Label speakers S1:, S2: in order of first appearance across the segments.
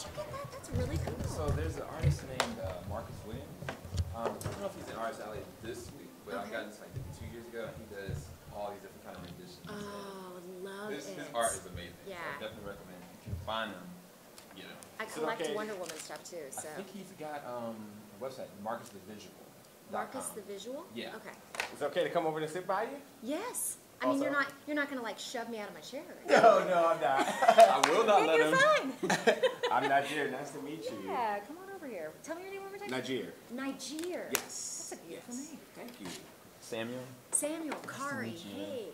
S1: you get that? That's really cool.
S2: So there's an artist named Marcus Williams. I don't know if he's an artist out this week, but I got this like 2 years ago, and he does all these different kind of renditions.
S1: Oh, love it.
S2: His art is amazing.
S1: Yeah.
S2: So I definitely recommend if you can find them. You know.
S1: I collect Wonder Woman stuff too. So.
S2: I think he's got a website, Marcus the Visual.
S1: Marcus the Visual?
S2: Yeah.
S1: Okay.
S3: It's okay to come over and sit by you?
S1: Yes. I mean, you're not gonna like shove me out of my chair.
S3: No, I'm not.
S2: I will not let him.
S1: You're fine.
S3: I'm Niger. Nice to meet you.
S1: Yeah, come on over here. Tell me your name one more time.
S3: Niger.
S1: Niger.
S3: Yes.
S1: That's a beautiful name.
S3: Thank you.
S1: Samuel, Kari. Hey.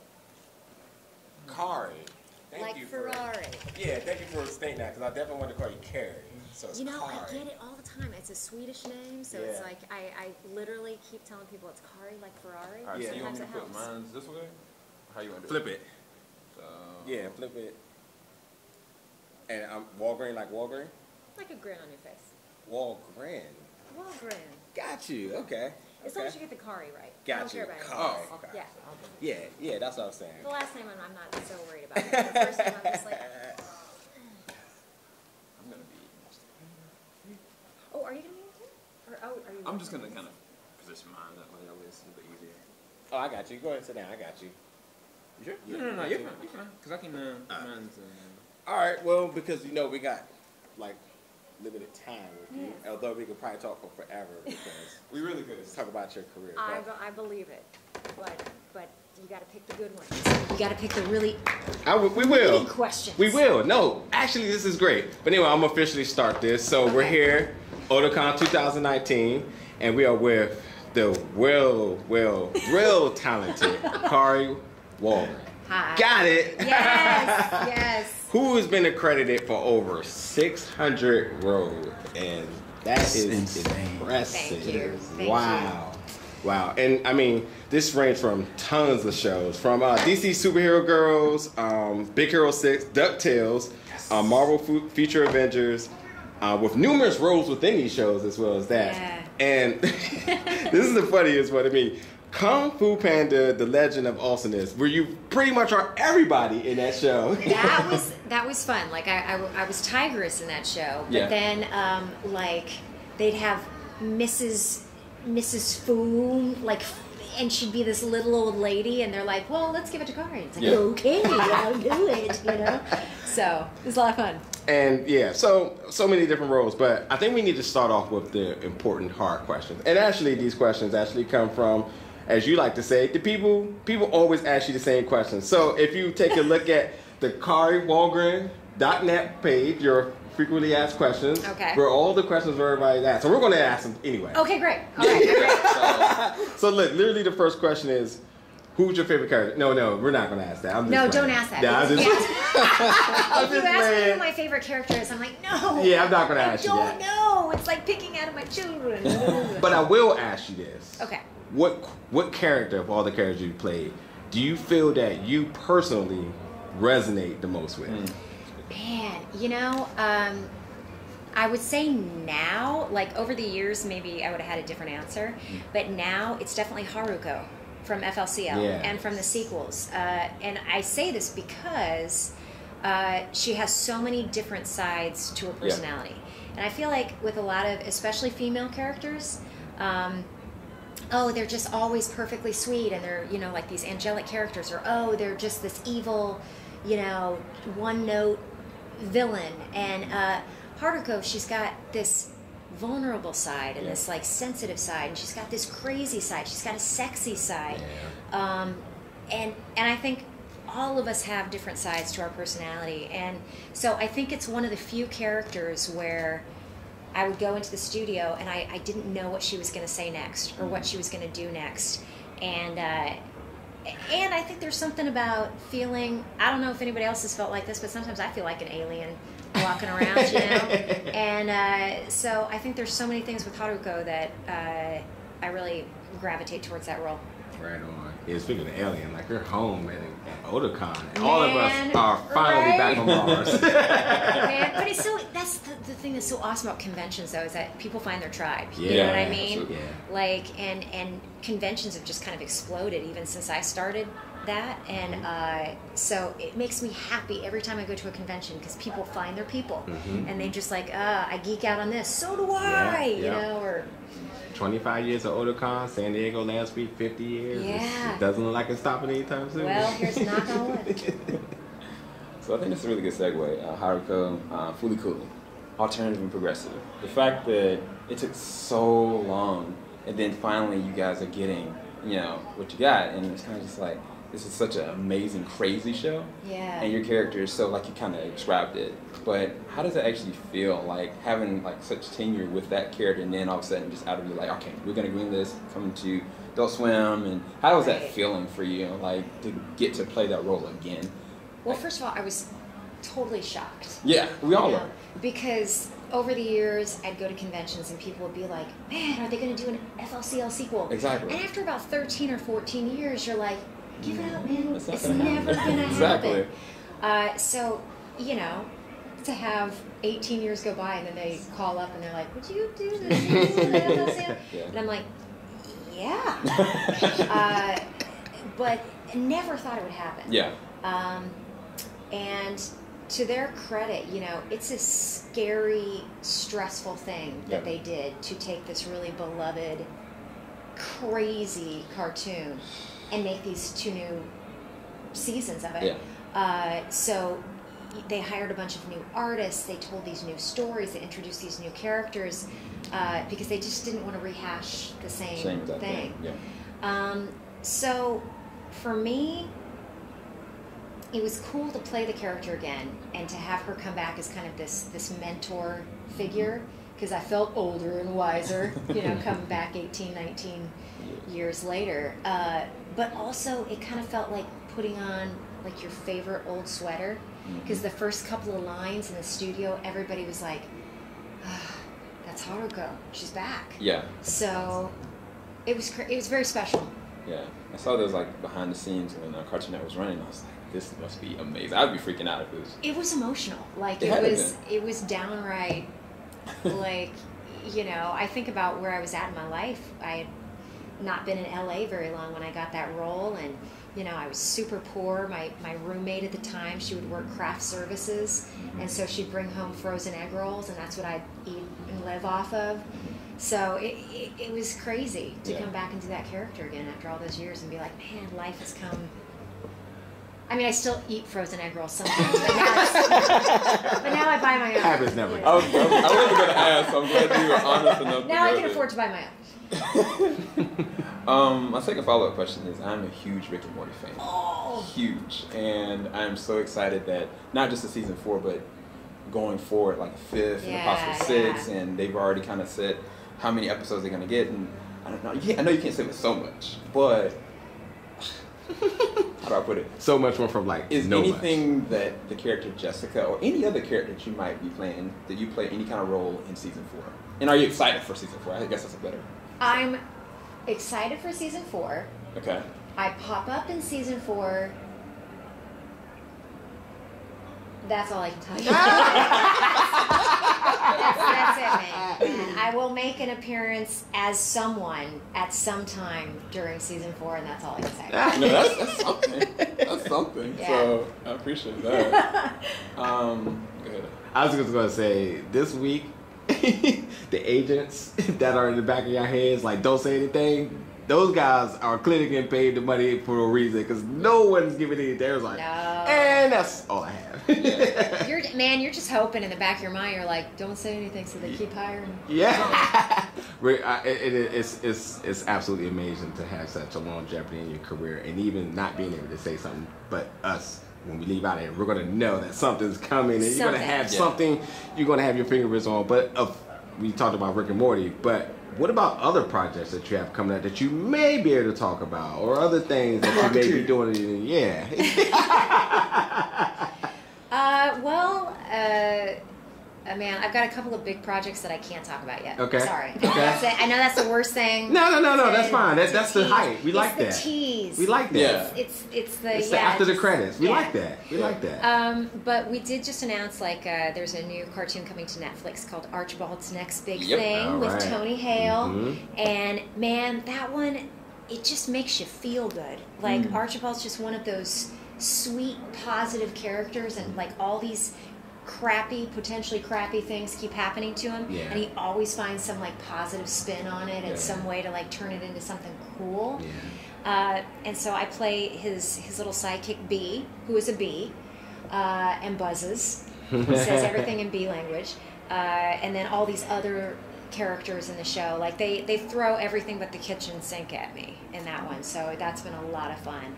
S3: Kari. Thank you
S1: Ferrari.
S3: Yeah, thank you for stating that, because I definitely want to call you Kari. So it's
S1: Kari.
S3: I
S1: get it all the time. It's a Swedish name, so it's like I literally keep telling people it's Kari like Ferrari.
S2: All right, so you want me to put mine this way? How you want to do
S3: flip it? Yeah, flip it. And I'm Wahlgren like Wahlgren?
S1: Like a grin on your face.
S3: Wahlgren. Got you. Okay.
S1: As long as you get the Kari right.
S3: Got
S1: I don't care about it.
S3: Oh, okay. Yeah, that's what I was saying.
S1: The last name I'm not so worried about. The first name I'm just like...
S2: I'm going to be...
S1: Oh, are you going to be in too? Or, are you...
S2: I'm just going to kind of position mine that way. That way it's a bit easier.
S3: Oh, I got you. Go ahead and sit down. I got you. You sure?
S2: Yeah. No, you're fine. You're fine. Because I can... mine's...
S3: All right, well, because, you know, we got, like, limited time with you. Although we could probably talk for forever because
S2: we really could
S3: talk about your career.
S1: I believe it, but you got to pick the good ones. You got to pick the really
S3: we will.
S1: big questions.
S3: We will. No, actually, this is great. But anyway, I'm gonna officially start this. So we're here, Otakon 2019, and we are with the real talented Kari Wahlgren.
S1: Hi.
S3: Got it.
S1: Yes.
S3: Who has been accredited for over 600 roles, and that is impressive.
S1: Thank you.
S3: Wow. And I mean, this ranges from tons of shows, from DC Superhero Girls, Big Hero 6, DuckTales, Marvel Future Avengers, with numerous roles within these shows as well as that.
S1: Yeah.
S3: And this is the funniest one. I mean, Kung Fu Panda, The Legend of Awesomeness, where you pretty much are everybody in that show.
S1: That was fun. Like I was Tigress in that show, but then like they'd have Mrs. Fu, like, and she'd be this little old lady, and they're like, well, let's give it to Kari. It's like, okay, I'll do it, you know. So it was a lot of fun.
S3: And yeah, so many different roles, but I think we need to start off with the important hard questions. And actually, these questions actually come from, as you like to say, the people always ask you the same questions. So if you take a look at the KariWahlgren.net page, your frequently asked questions, where all the questions are everybody asked. So we're going to ask them anyway.
S1: Okay, great. All right, great.
S3: So look, literally the first question is, who's your favorite character? No, we're not going to ask that. I'm just
S1: no,
S3: playing.
S1: don't ask that.
S3: Yeah, I'm just,
S1: if you ask me who my favorite character is, I'm like, no.
S3: Yeah, I'm not going to ask you that.
S1: I don't know. It's like picking out of my children.
S3: But I will ask you this.
S1: Okay.
S3: What character of all the characters you played do you feel that you personally resonate the most with?
S1: Man, you know, I would say now, like over the years, maybe I would have had a different answer, but now it's definitely Haruko from FLCL and from the sequels. And I say this because she has so many different sides to her personality. And I feel like with a lot of, especially female characters, they're just always perfectly sweet, and they're, you know, like these angelic characters, or they're just this evil, you know, one-note villain. And Haruko, she's got this vulnerable side and this like sensitive side, and she's got this crazy side. She's got a sexy side, and I think all of us have different sides to our personality, and so I think it's one of the few characters where I would go into the studio and I didn't know what she was going to say next or what she was going to do next, and I think there's something about feeling, I don't know if anybody else has felt like this, but sometimes I feel like an alien walking around, you know, and so I think there's so many things with Haruko that I really gravitate towards that role.
S3: Right on. Yeah, speaking of alien, like you're home at Otakon, and all of us are finally back on Mars.
S1: Man, but it's so, that's the thing that's so awesome about conventions, though, is that people find their tribe. You know what I mean? Like, and conventions have just kind of exploded even since I started that, and so it makes me happy every time I go to a convention because people find their people, and they just like, I geek out on this, so do I, you know, or
S3: 25 years of Otakon, Sandiego last week, 50 years.
S1: Yeah.
S3: It doesn't look like it's stopping anytime soon.
S1: Well, here's knock on wood.
S4: So I think that's a really good segue. Haruko, fully cool, alternative and progressive. The fact that it took so long, and then finally you guys are getting, you know, what you got, and it's kind of just like, this is such an amazing, crazy show.
S1: Yeah.
S4: And your character is so, like you kind of described it. But how does it actually feel, like having like such tenure with that character, and then all of a sudden just out of you, like, okay, we're gonna green this, coming to Adult Swim, and how was that feeling for you, like to get to play that role again?
S1: Well, first of all, I was totally shocked.
S4: Yeah, we all were.
S1: Because over the years, I'd go to conventions and people would be like, man, are they going to do an FLCL sequel?
S4: Exactly.
S1: And after about 13 or 14 years, you're like, give it up, man. It's
S4: gonna
S1: never going to
S4: Exactly.
S1: happen. So, you know, to have 18 years go by and then they call up and they're like, would you do the sequel to FLCL?
S4: Yeah.
S1: And I'm like, yeah. But never thought it would happen.
S4: Yeah.
S1: And to their credit, you know, it's a scary, stressful thing that they did to take this really beloved, crazy cartoon and make these 2 new seasons of it.
S4: Yeah.
S1: So they hired a bunch of new artists, they told these new stories, they introduced these new characters, because they just didn't want to rehash the same thing.
S4: Yeah.
S1: So for me, it was cool to play the character again and to have her come back as kind of this mentor figure, because I felt older and wiser, you know, coming back 18, 19 years later. But also it kind of felt like putting on like your favorite old sweater, because the first couple of lines in the studio, everybody was like, that's Haruko, she's back.
S4: Yeah.
S1: So it was very special.
S4: Yeah. I saw those like behind the scenes when Cartoon Network was running. I was like, this must be amazing. I'd be freaking out if it was.
S1: It was emotional. Like it was downright. Like, you know, I think about where I was at in my life. I had not been in LA very long when I got that role, and you know, I was super poor. My roommate at the time, she would work craft services, and so she'd bring home frozen egg rolls, and that's what I'd eat and live off of. So it was crazy to come back and do that character again after all those years and be like, man, life has come. I mean, I still eat frozen egg rolls sometimes, but now I buy my own.
S3: Habits never.
S4: I wasn't going to ask. I'm glad you were honest enough.
S1: Now I can afford to buy my own.
S4: My second follow-up question is, I'm a huge Rick and Morty fan.
S1: Oh.
S4: Huge. And I'm so excited that not just the season 4, but going forward, like 5th and a possible 6th, and they've already kind of said how many episodes they're going to get. And I don't know. I know you can't say with so much, but how do I put it?
S3: So much more from like
S4: is
S3: no
S4: anything
S3: much.
S4: That the character Jessica or any other character that you might be playing, that you play any kind of role in season 4? And are you excited for season 4? I guess that's a better.
S1: I'm excited for season 4.
S4: Okay.
S1: I pop up in season 4. That's all I can tell you. that's it, man. I will make an appearance as someone at some time during season 4, and that's all I can say.
S4: No, that's something. That's something.
S1: Yeah.
S4: So I appreciate that. Go ahead.
S3: I was just going to say, this week, the agents that are in the back of your heads, like, don't say anything, those guys are clearly getting paid the money for a reason, because no one's giving anything. They're like, and that's all I have.
S1: You're just hoping in the back of your mind, you're like, don't say anything so they keep hiring.
S3: Yeah. It's absolutely amazing to have such a longevity in your career, and even not being able to say something, but us, when we leave out of here, we're going to know that something's coming, and you're going to have something you're going to have your fingers on. But we talked about Rick and Morty, but what about other projects that you have coming up that you may be able to talk about, or other things that you may be doing? Yeah.
S1: Man, I've got a couple of big projects that I can't talk about yet.
S3: Okay.
S1: Sorry.
S3: Okay.
S1: I know that's the worst thing.
S3: No, that's fine. That's the hype. We like that.
S1: It's the tease.
S3: We like that.
S4: Yeah.
S1: It's the
S3: after the credits. We like that. We like that.
S1: But we did just announce there's a new cartoon coming to Netflix called Archibald's Next Big Thing with Tony Hale, and man, that one it just makes you feel good. Like Archibald's just one of those sweet, positive characters, and like all these potentially crappy things keep happening to him, and he always finds some like positive spin on it and some way to like turn it into something cool. And so I play his little sidekick B, who is a bee, and buzzes, says everything in bee language, and then all these other characters in the show, like they throw everything but the kitchen sink at me in that one, so that's been a lot of fun.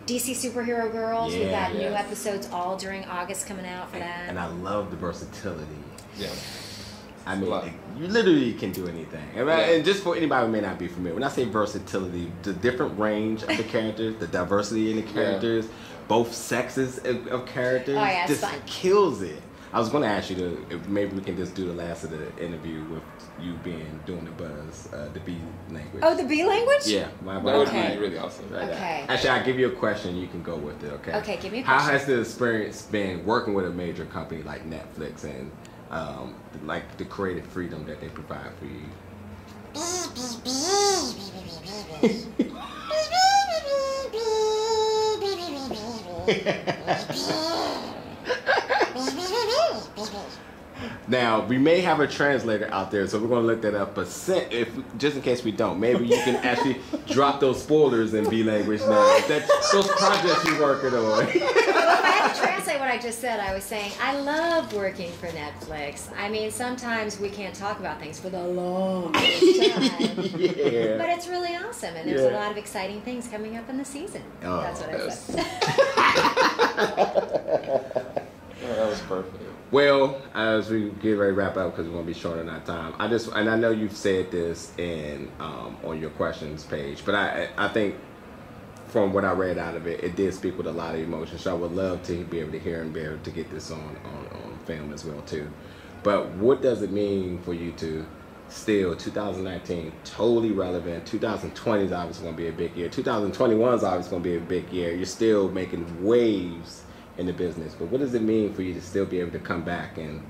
S1: DC Superhero Girls, we've got new episodes all during August coming out for that.
S3: And I love the versatility.
S4: Yeah.
S3: I mean, like, you literally can do anything. And just for anybody who may not be familiar, when I say versatility, the different range of the characters, the diversity in the characters, both sexes of characters, just kills it. I was going to ask you to, if maybe we can just do the last of the interview with you doing the buzz, the B language.
S1: Oh, the B language?
S3: Yeah.
S4: That would be really awesome.
S3: Right.
S1: Okay.
S3: Actually, I'll give you a question. You can go with it, okay?
S1: Okay, give me a question.
S3: How has the experience been working with a major company like Netflix and like the creative freedom that they provide for you? Now, we may have a translator out there, so we're going to look that up. But just in case we don't, maybe you can actually drop those spoilers in B language now. Those projects you're working on.
S1: Well, if I had to translate what I just said, I was saying, I love working for Netflix. I mean, sometimes we can't talk about things for the longest time. But it's really awesome, and there's a lot of exciting things coming up in the season.
S3: Oh,
S1: that's what I said.
S4: That was perfect.
S3: Well, as we get ready to wrap up, because we're going to be short on our time, and I know you've said this on your questions page, but I think from what I read out of it, it did speak with a lot of emotion. So I would love to be able to hear and be able to get this on film as well too. But what does it mean for you to still 2019 totally relevant? 2020 is obviously going to be a big year. 2021 is obviously going to be a big year. You're still making waves in the business, but what does it mean for you to still be able to come back and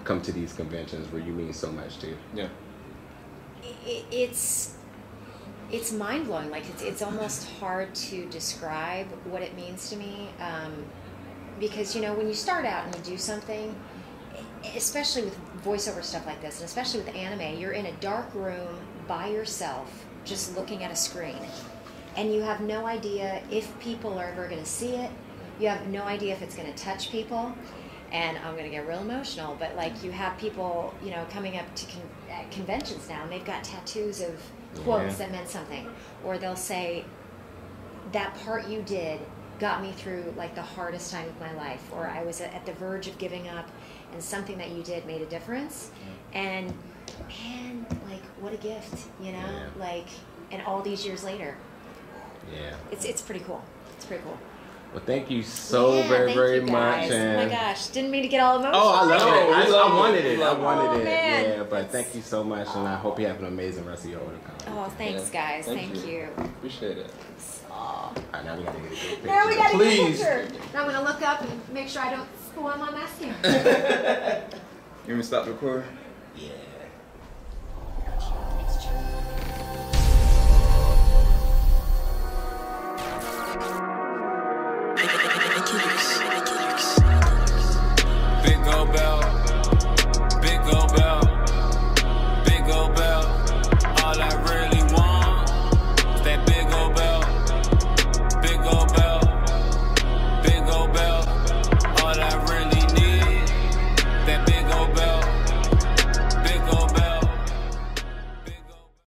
S3: come to these conventions where you mean so much to?
S4: Yeah,
S1: it's mind-blowing. Like it's almost hard to describe what it means to me, because when you start out and you do something, especially with voiceover stuff like this, and especially with anime, you're in a dark room by yourself just looking at a screen, and you have no idea if people are ever going to see it. You have no idea if it's going to touch people, and I'm going to get real emotional, but like you have people, coming up to conventions now, and they've got tattoos of quotes that meant something, or they'll say, that part you did got me through like the hardest time of my life, or I was at the verge of giving up, and something that you did made a difference, and man, like what a gift, like, and all these years later, it's pretty cool. It's pretty cool.
S3: Well, thank you so very much. And
S1: oh my gosh, didn't mean to get all emotional.
S3: Oh, I love it. I wanted it.
S1: Man.
S3: Yeah, but thank you so much, and I hope you have an amazing rest of your Otakon.
S1: Oh, thanks, guys. Thank you.
S4: Appreciate it.
S1: Oh.
S3: All right, now we got to get a good picture.
S1: Now we got to get a picture. Now I'm going to look up and make sure I don't spoil my mascara.
S4: You want me to stop the recording?
S3: Yeah.